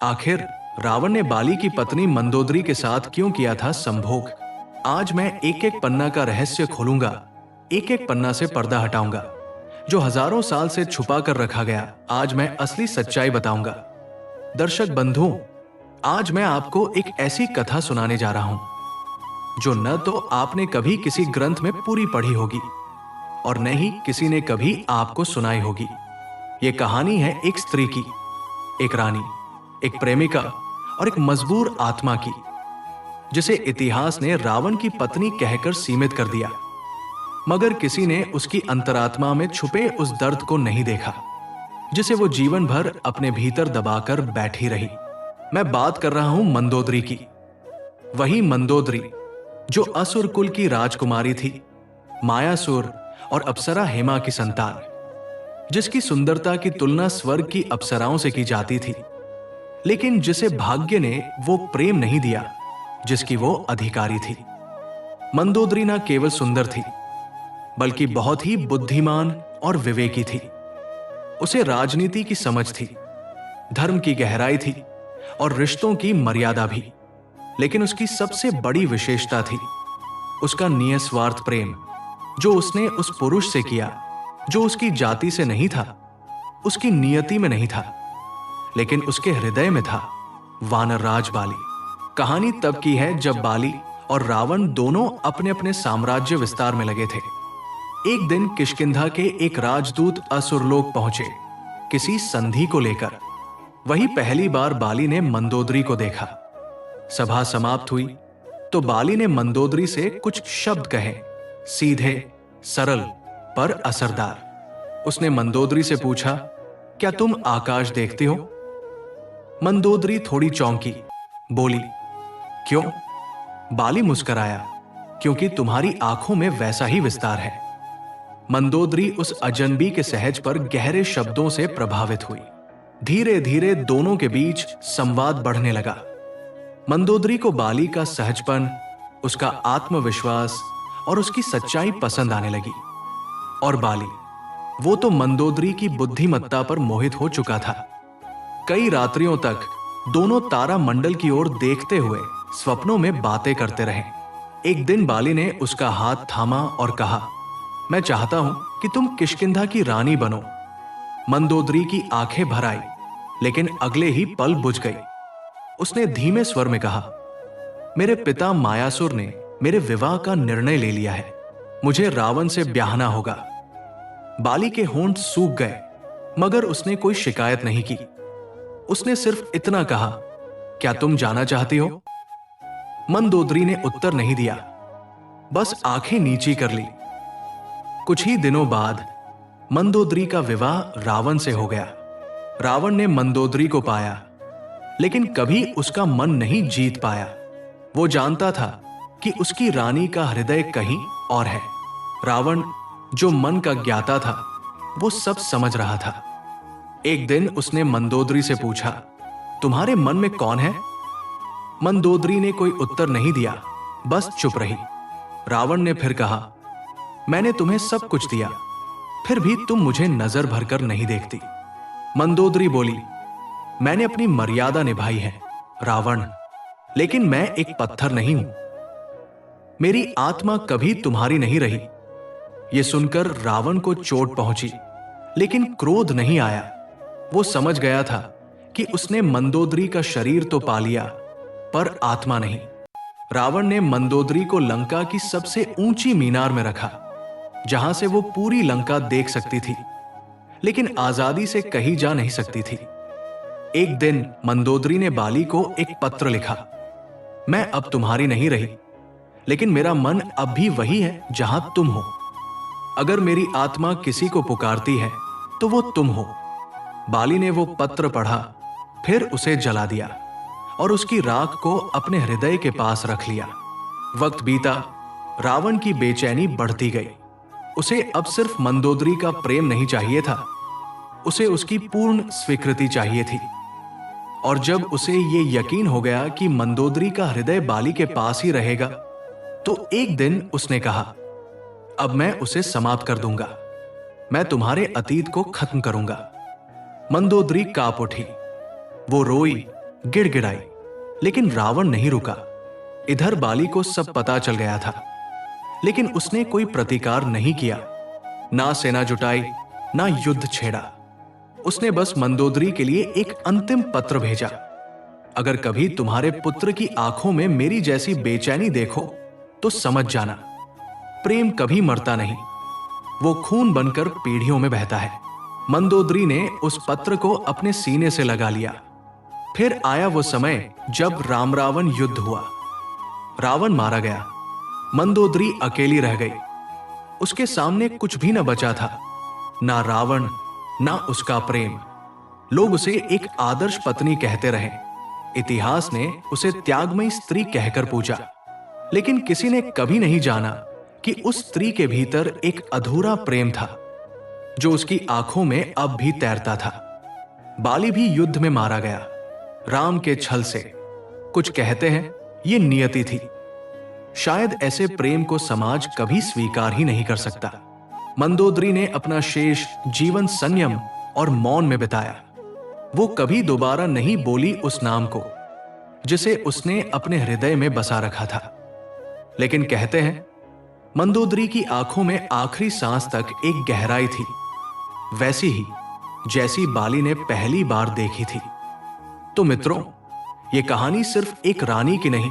आखिर रावण ने बाली की पत्नी मंदोदरी के साथ क्यों किया था संभोग? आज मैं एक एक पन्ना का रहस्य खोलूंगा, एक एक पन्ना से पर्दा हटाऊंगा। जो हजारों साल से छुपा कर रखा गया, आज मैं असली सच्चाई बताऊंगा। दर्शक बंधु, आज मैं आपको एक ऐसी कथा सुनाने जा रहा हूं जो न तो आपने कभी किसी ग्रंथ में पूरी पढ़ी होगी और न ही किसी ने कभी आपको सुनाई होगी। यह कहानी है एक स्त्री की, एक रानी, एक प्रेमिका और एक मजबूर आत्मा की, जिसे इतिहास ने रावण की पत्नी कहकर सीमित कर दिया। मगर किसी ने उसकी अंतरात्मा में छुपे उस दर्द को नहीं देखा जिसे वो जीवन भर अपने भीतर दबाकर बैठी रही। मैं बात कर रहा हूं मंदोदरी की, वही मंदोदरी जो असुर कुल की राजकुमारी थी, मायासुर और अप्सरा हेमा की संतान, जिसकी सुंदरता की तुलना स्वर्ग की अप्सराओं से की जाती थी, लेकिन जिसे भाग्य ने वो प्रेम नहीं दिया जिसकी वो अधिकारी थी। मंदोदरी न केवल सुंदर थी बल्कि बहुत ही बुद्धिमान और विवेकी थी। उसे राजनीति की समझ थी, धर्म की गहराई थी और रिश्तों की मर्यादा भी। लेकिन उसकी सबसे बड़ी विशेषता थी उसका निस्वार्थ प्रेम, जो उसने उस पुरुष से किया जो उसकी जाति से नहीं था, उसकी नियति में नहीं था, लेकिन उसके हृदय में था। वानरराज बाली। कहानी तब की है जब बाली और रावण दोनों अपने अपने साम्राज्य विस्तार में लगे थे। एक दिन किष्किंधा के एक राजदूत असुरलोक पहुंचे किसी संधि को लेकर। वही पहली बार बाली ने मंदोदरी को देखा। सभा समाप्त हुई तो बाली ने मंदोदरी से कुछ शब्द कहे, सीधे, सरल पर असरदार। उसने मंदोदरी से पूछा, क्या तुम आकाश देखती हो? मंदोदरी थोड़ी चौंकी, बोली, क्यों? बाली मुस्कुराया, क्योंकि तुम्हारी आंखों में वैसा ही विस्तार है। मंदोदरी उस अजनबी के सहज पर गहरे शब्दों से प्रभावित हुई। धीरे धीरे दोनों के बीच संवाद बढ़ने लगा। मंदोदरी को बाली का सहजपन, उसका आत्मविश्वास और उसकी सच्चाई पसंद आने लगी। और बाली, वो तो मंदोदरी की बुद्धिमत्ता पर मोहित हो चुका था। कई रात्रियों तक दोनों तारा मंडल की ओर देखते हुए स्वप्नों में बातें करते रहे। एक दिन बाली ने उसका हाथ थामा और कहा, मैं चाहता हूं कि तुम किष्किंधा की रानी बनो। मंदोदरी की आंखें भर आई, लेकिन अगले ही पल बुझ गई। उसने धीमे स्वर में कहा, मेरे पिता मायासुर ने मेरे विवाह का निर्णय ले लिया है। मुझे रावण से ब्याहना होगा। बाली के होंठ सूख गए, मगर उसने कोई शिकायत नहीं की। उसने सिर्फ इतना कहा, क्या तुम जाना चाहती हो? मंदोदरी ने उत्तर नहीं दिया, बस आंखें नीची कर ली। कुछ ही दिनों बाद मंदोदरी का विवाह रावण से हो गया। रावण ने मंदोदरी को पाया, लेकिन कभी उसका मन नहीं जीत पाया। वो जानता था कि उसकी रानी का हृदय कहीं और है। रावण, जो मन का ज्ञाता था, वो सब समझ रहा था। एक दिन उसने मंदोदरी से पूछा, तुम्हारे मन में कौन है? मंदोदरी ने कोई उत्तर नहीं दिया, बस चुप रही। रावण ने फिर कहा, मैंने तुम्हें सब कुछ दिया, फिर भी तुम मुझे नजर भरकर नहीं देखती। मंदोदरी बोली, मैंने अपनी मर्यादा निभाई है रावण, लेकिन मैं एक पत्थर नहीं हूं। मेरी आत्मा कभी तुम्हारी नहीं रही। यह सुनकर रावण को चोट पहुंची, लेकिन क्रोध नहीं आया। वो समझ गया था कि उसने मंदोदरी का शरीर तो पा लिया, पर आत्मा नहीं। रावण ने मंदोदरी को लंका की सबसे ऊंची मीनार में रखा, जहां से वो पूरी लंका देख सकती थी, लेकिन आजादी से कहीं जा नहीं सकती थी। एक दिन मंदोदरी ने बाली को एक पत्र लिखा, मैं अब तुम्हारी नहीं रही, लेकिन मेरा मन अब भी वही है जहां तुम हो। अगर मेरी आत्मा किसी को पुकारती है तो वो तुम हो। बाली ने वो पत्र पढ़ा, फिर उसे जला दिया और उसकी राख को अपने हृदय के पास रख लिया। वक्त बीता, रावण की बेचैनी बढ़ती गई। उसे अब सिर्फ मंदोदरी का प्रेम नहीं चाहिए था, उसे उसकी पूर्ण स्वीकृति चाहिए थी। और जब उसे ये यकीन हो गया कि मंदोदरी का हृदय बाली के पास ही रहेगा, तो एक दिन उसने कहा, अब मैं उसे समाप्त कर दूंगा। मैं तुम्हारे अतीत को खत्म करूंगा। मंदोदरी कांप उठी। वो रोई गिड़गिड़ाई, लेकिन रावण नहीं रुका। इधर बाली को सब पता चल गया था, लेकिन उसने कोई प्रतिकार नहीं किया, ना सेना जुटाई, ना युद्ध छेड़ा। उसने बस मंदोदरी के लिए एक अंतिम पत्र भेजा। अगर कभी तुम्हारे पुत्र की आंखों में मेरी जैसी बेचैनी देखो तो समझ जाना, प्रेम कभी मरता नहीं, वो खून बनकर पीढ़ियों में बहता है। मंदोदरी ने उस पत्र को अपने सीने से लगा लिया। फिर आया वो समय जब राम रावण युद्ध हुआ। रावण मारा गया, मंदोदरी अकेली रह गई। उसके सामने कुछ भी न बचा था, ना रावण, ना उसका प्रेम। लोग उसे एक आदर्श पत्नी कहते रहे। इतिहास ने उसे त्यागमयी स्त्री कहकर पूजा, लेकिन किसी ने कभी नहीं जाना कि उस स्त्री के भीतर एक अधूरा प्रेम था, जो उसकी आंखों में अब भी तैरता था। बाली भी युद्ध में मारा गया, राम के छल से। कुछ कहते हैं ये नियति थी। शायद ऐसे प्रेम को समाज कभी स्वीकार ही नहीं कर सकता। मंदोदरी ने अपना शेष जीवन संयम और मौन में बिताया। वो कभी दोबारा नहीं बोली उस नाम को जिसे उसने अपने हृदय में बसा रखा था। लेकिन कहते हैं मंदोदरी की आंखों में आखिरी सांस तक एक गहराई थी, वैसी ही जैसी बाली ने पहली बार देखी थी। तो मित्रों, ये कहानी सिर्फ एक रानी की नहीं,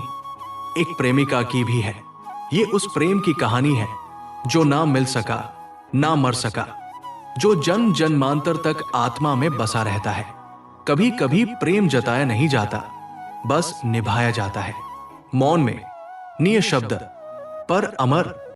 एक प्रेमिका की भी है। ये उस प्रेम की कहानी है जो ना मिल सका, ना मर सका, जो जन्म जन्मांतर तक आत्मा में बसा रहता है। कभी कभी प्रेम जताया नहीं जाता, बस निभाया जाता है, मौन में, निःशब्द पर अमर।